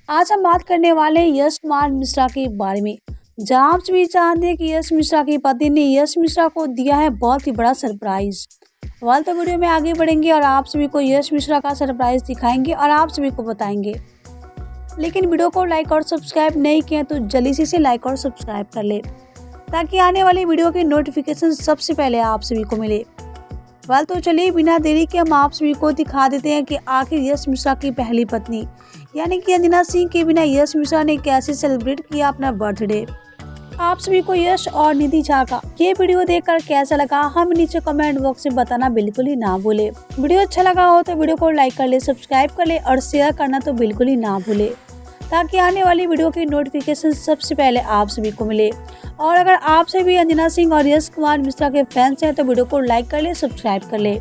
आज हम बात करने वाले हैं यश कुमार मिश्रा के बारे में। जहां आप सभी जानते हैं कि यश मिश्रा की पत्नी ने यश मिश्रा को दिया है बहुत ही बड़ा सरप्राइज। तो वीडियो में आगे बढ़ेंगे और आप सभी को यश मिश्रा का सरप्राइज दिखाएंगे और आप सभी को बताएंगे। लेकिन वीडियो को लाइक और सब्सक्राइब नहीं किया तो जल्दी से इसे लाइक और सब्सक्राइब कर ले, ताकि आने वाली वीडियो की नोटिफिकेशन सबसे पहले आप सभी को मिले। तो चलिए बिना देरी के हम आप सभी को दिखा देते हैं कि आखिर यश मिश्रा की पहली पत्नी यानी कि अंजना सिंह के बिना यश मिश्रा ने कैसे सेलिब्रेट किया अपना बर्थडे। आप सभी को यश और निधि झा का ये वीडियो देखकर कैसा लगा हम नीचे कमेंट बॉक्स में बताना बिल्कुल ही ना भूले। वीडियो अच्छा लगा हो तो वीडियो को लाइक कर ले, सब्सक्राइब कर ले और शेयर करना तो बिल्कुल ही ना भूले, ताकि आने वाली वीडियो की नोटिफिकेशन सबसे पहले आप सभी को मिले। और अगर आप से भी अंजना सिंह और यश कुमार मिश्रा के फैंस हैं तो वीडियो को लाइक कर ले, सब्सक्राइब कर ले।